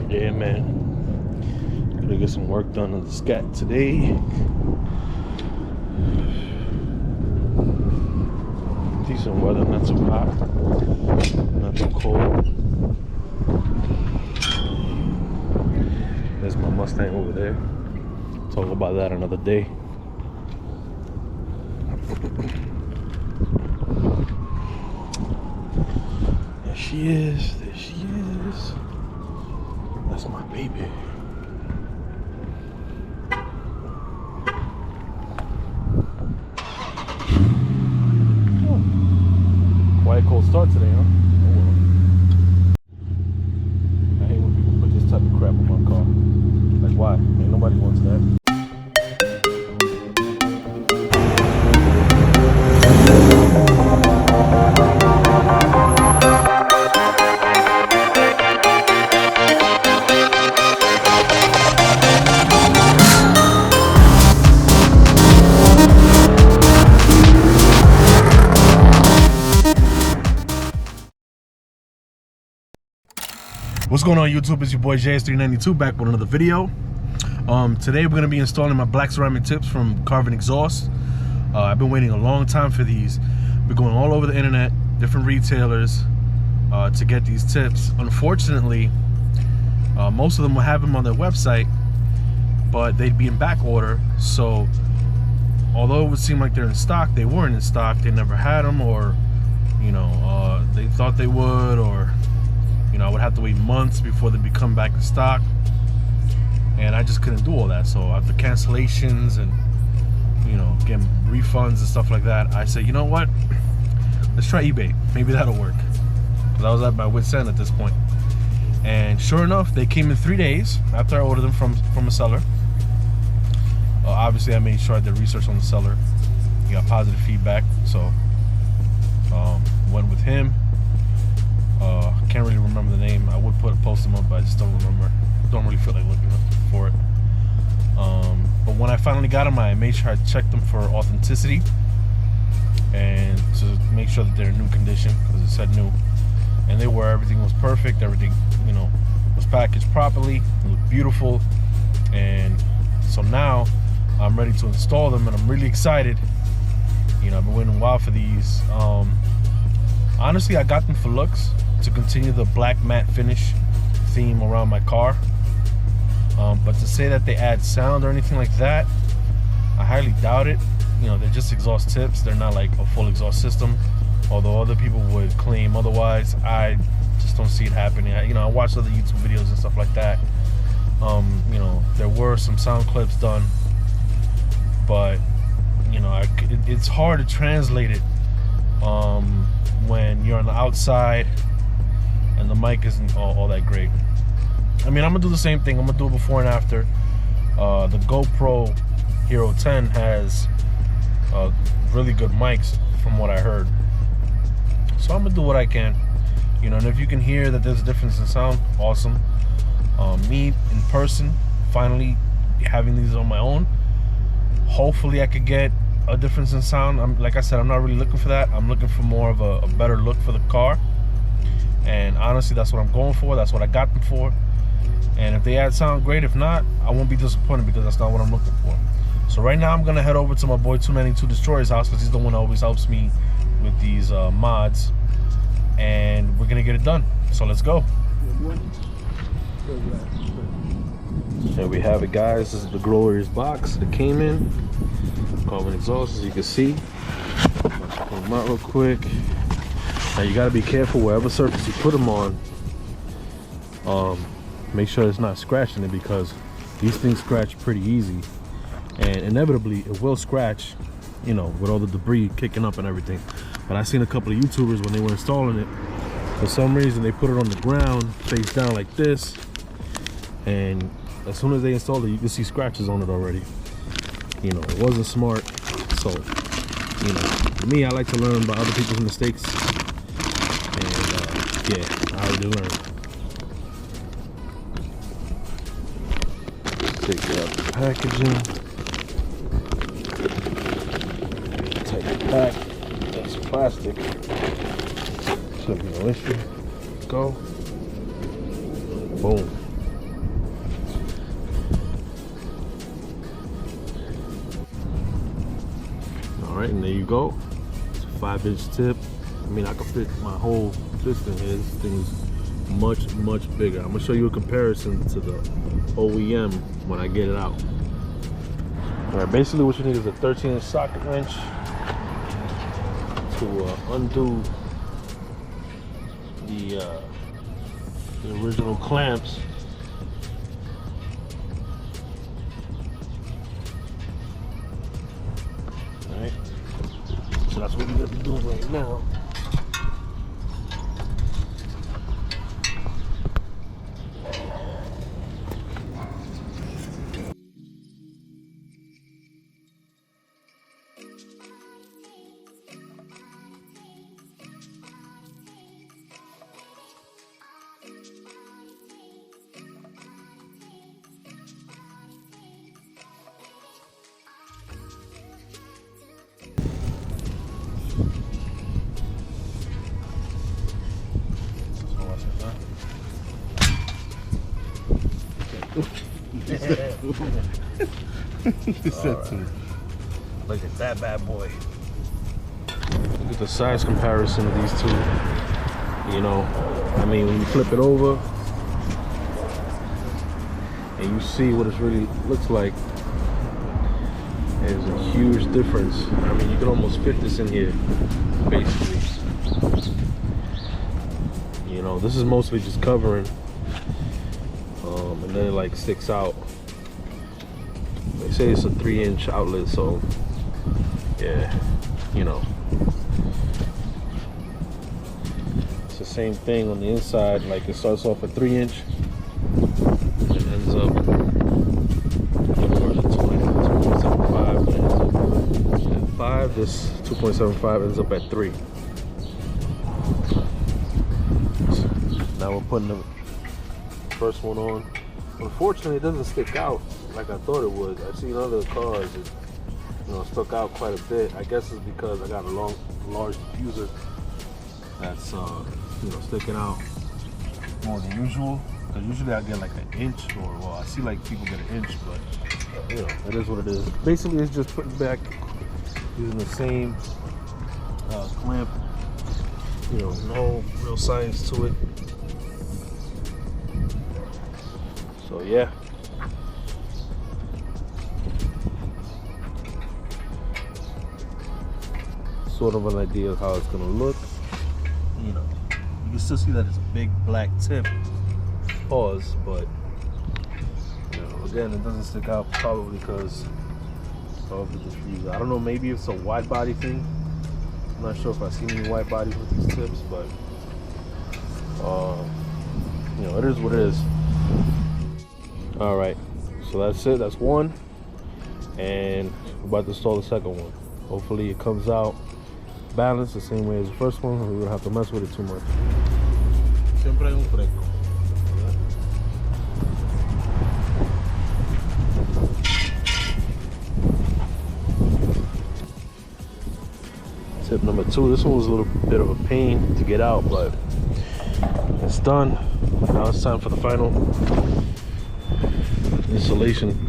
Yeah, man. Gonna get some work done on the Scat today. Decent weather, not too hot, not too cold. There's my Mustang over there. Talk about that another day. There she is. There she is. That's my baby. Quite a cold start today, huh? Oh well. I hate when people put this type of crap on my car. Like, why? Ain't nobody wants that. What's going on, YouTube? It's your boy JS392 back with another video. Today we're going to be installing my black ceramic tips from Carven exhaust. I've been waiting a long time for these. Been going all over the internet, different retailers to get these tips. Unfortunately, most of them will have them on their website, but they'd be in back order. So although it would seem like they're in stock, they weren't in stock. They never had them, or they thought they would, or I would have to wait months before they become back in stock, and I just couldn't do all that. So after cancellations and getting refunds and stuff like that, I said, you know what, let's try eBay. Maybe that'll work. Because I was at my wit's end at this point. And sure enough, they came in 3 days after I ordered them from a seller. Obviously, I made sure I did research on the seller. He got positive feedback, so went with him. Can't really remember the name. I would post them up, but I just don't remember. Don't really feel like looking for it. But when I finally got them, I made sure I checked them for authenticity and to make sure that they're in new condition, because it said new, and they were. Everything was perfect. Everything was packaged properly. It looked beautiful, and so now I'm ready to install them, and I'm really excited. I've been waiting a while for these. Honestly, I got them for looks, to continue the black matte finish theme around my car. But to say that they add sound or anything like that, I highly doubt it. They're just exhaust tips. They're not like a full exhaust system, although other people would claim otherwise. I just don't see it happening. I watched other YouTube videos and stuff like that. There were some sound clips done, but it's hard to translate it when you're on the outside and the mic isn't all that great. I'm gonna do the same thing. I'm gonna do it before and after. The GoPro Hero 10 has really good mics from what I heard, so I'm gonna do what I can. And if you can hear that there's a difference in sound, awesome. Me in person, finally having these on my own, hopefully I could get a difference in sound. Like I said, I'm not really looking for that. I'm looking for more of a better look for the car, and honestly, that's what I'm going for. That's what I got them for. And if they add sound, great. If not, I won't be disappointed, because that's not what I'm looking for. So right now I'm gonna head over to my boy 292 Destroyer's house, because he's the one that always helps me with these mods, and we're gonna get it done. So let's go. There we have it, guys. This is the glorious box that came in. Carven exhaust, as you can see. Let's pull them out real quick. Now you gotta be careful wherever surface you put them on. Make sure it's not scratching it, because these things scratch pretty easy, and inevitably it will scratch, with all the debris kicking up and everything. But I seen a couple of YouTubers, when they were installing it, for some reason they put it on the ground face down like this, and as soon as they installed it, you can see scratches on it already. It wasn't smart. So for me, I like to learn by other people's mistakes, and yeah, I already learned. Take out the packaging, take it back. That's plastic, should be no issue. Go. Boom. Alright, and there you go. It's a 5-inch tip. I mean, I can fit my whole fist in here. This thing is much bigger. I'm gonna show you a comparison to the OEM when I get it out. Alright, basically what you need is a 13-inch socket wrench to undo the original clamps. Alright, so that's what we're gonna be doing right now. Look at that bad boy. Look at the size comparison of these two. You know, I mean, when you flip it over and you see what it really looks like, there's a huge difference. I mean, you can almost fit this in here, basically. You know, this is mostly just covering, and then it like sticks out. They say it's a 3-inch outlet, so yeah, you know. It's the same thing on the inside. Like, it starts off at 3-inch, and it ends up, where's it, 2.75, and ends up at 5. This 2.75 ends up at 3. So now we're putting the first one on. Unfortunately, it doesn't stick out like I thought it would. I've seen other cars that, you know, stuck out quite a bit. I guess it's because I got a large diffuser that's you know, sticking out more than usual. Because usually I get like an inch, or well, I see like people get an inch, but you know, it is what it is. Basically, it's just putting back using the same clamp. You know, no real science to it. So yeah. Sort of an idea of how it's gonna look. You know, you can still see that it's a big black tip. Pause, but you know, again, it doesn't stick out probably because of the diffuser. I don't know, maybe it's a wide body thing. I'm not sure if I've seen any wide bodies with these tips, but you know, it is what it is. All right, so that's it. That's one, and we're about to install the second one. Hopefully, it comes out balanced the same way as the first one. We don't have to mess with it too much. Siempre hay un fresco. Tip number 2. This one was a little bit of a pain to get out, but it's done. Now it's time for the final installation.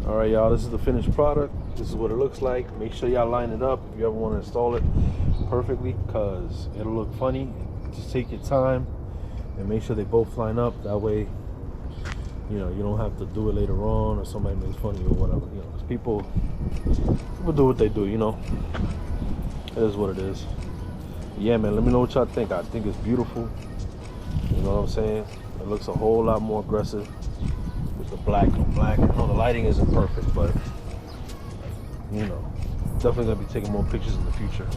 All right, y'all, this is the finished product. This is what it looks like. Make sure y'all line it up if you ever want to install it perfectly, because it'll look funny just take your time and make sure they both line up. That way, you know, you don't have to do it later on or somebody makes fun of you or whatever. You know, because people do what they do, you know. It is what it is. Yeah, man, let me know what y'all think. I think it's beautiful. You know what I'm saying? It looks a whole lot more aggressive with the black on black. I know the lighting isn't perfect, but, you know, definitely going to be taking more pictures in the future.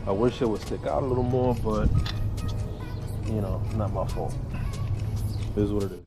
I wish it would stick out a little more, but, you know, not my fault. It is what it is.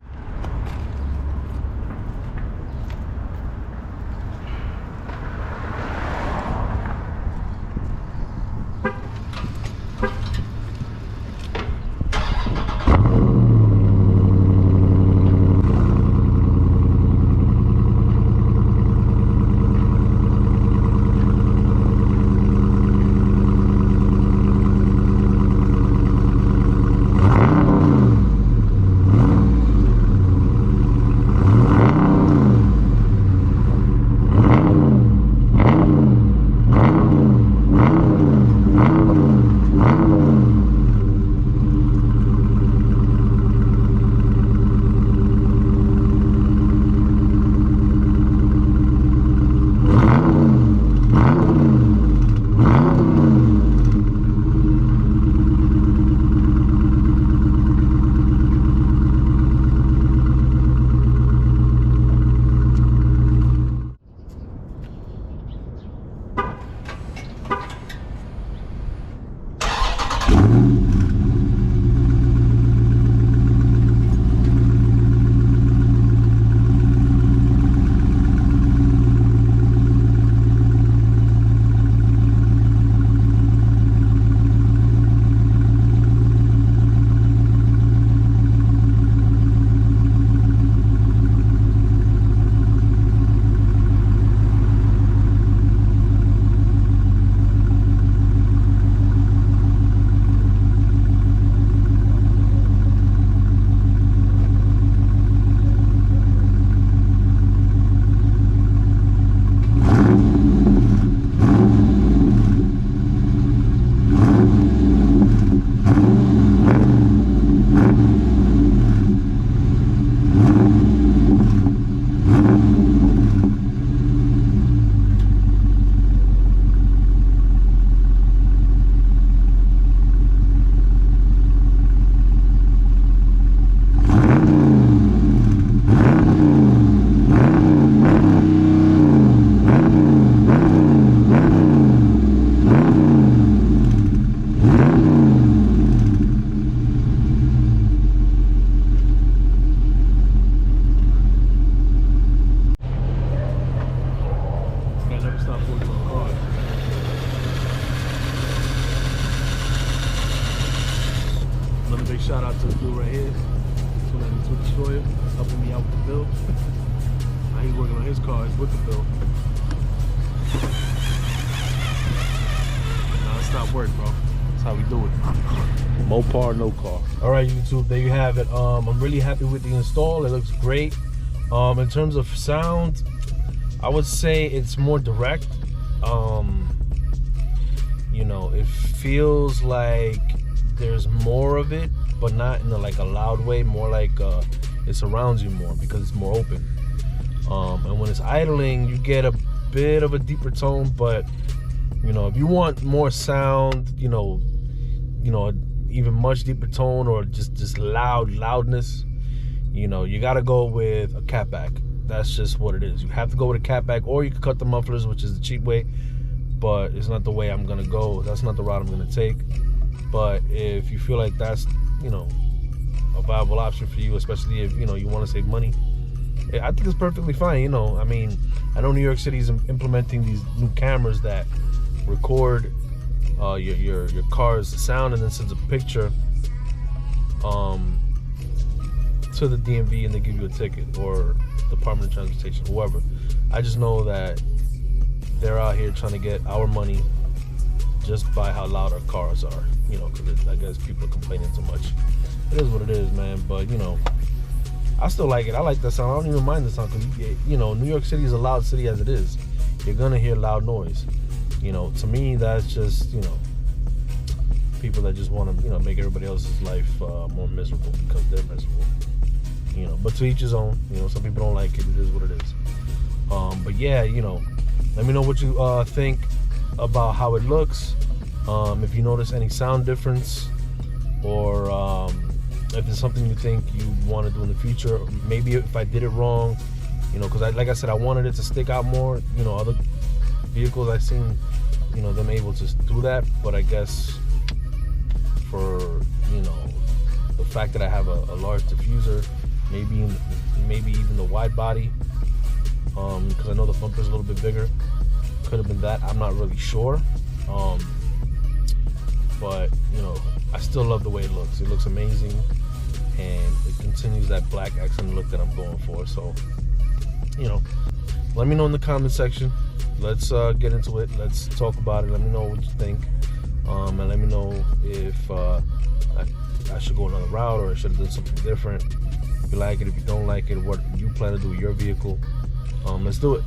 Shout out to the dude right here, 292 Destroyer, helping me out with the build. Now he's working on his cars with the build. Nah, it's not work, bro. That's how we do it. Mopar, no car. All right, YouTube, there you have it. I'm really happy with the install. It looks great. In terms of sound, I would say it's more direct. You know, it feels like there's more of it, but not in a loud way, more like it surrounds you more because it's more open. And when it's idling, you get a bit of a deeper tone, but you know, if you want more sound, you know, even much deeper tone or just loudness, you know, you gotta go with a catback. That's just what it is. You have to go with a catback, or you can cut the mufflers, which is the cheap way, but it's not the way I'm gonna go. That's not the route I'm gonna take. But if you feel like that's, you know, a viable option for you, especially if, you know, you want to save money, I think it's perfectly fine. You know, I mean, I know New York City is implementing these new cameras that record your car's sound and then sends a picture to the DMV, and they give you a ticket, or Department of Transportation, whoever. I just know that they're out here trying to get our money just by how loud our cars are, you know, because I guess people are complaining too much. It is what it is, man. But, you know, I still like it. I like that sound. I don't even mind the sound because, you know, New York City is a loud city as it is. You're going to hear loud noise. You know, to me, that's just, you know, people that just want to, you know, make everybody else's life more miserable because they're miserable. You know, but to each his own. You know, some people don't like it. It is what it is. But yeah, you know, let me know what you think about how it looks. If you notice any sound difference, or if there's something you think you want to do in the future, maybe if I did it wrong, you know, because like I said, I wanted it to stick out more. You know, other vehicles I've seen, you know, them able to do that, but I guess for, you know, the fact that I have a large diffuser, maybe even the wide body, because I know the bumper's a little bit bigger, could have been that. I'm not really sure, but you know, I still love the way it looks. It looks amazing, and it continues that black accent look that I'm going for. So, you know, let me know in the comment section. Let's get into it. Let's talk about it. Let me know what you think, and let me know if I should go another route, or I should have done something different. If you like it, if you don't like it, what you plan to do with your vehicle. Let's do it.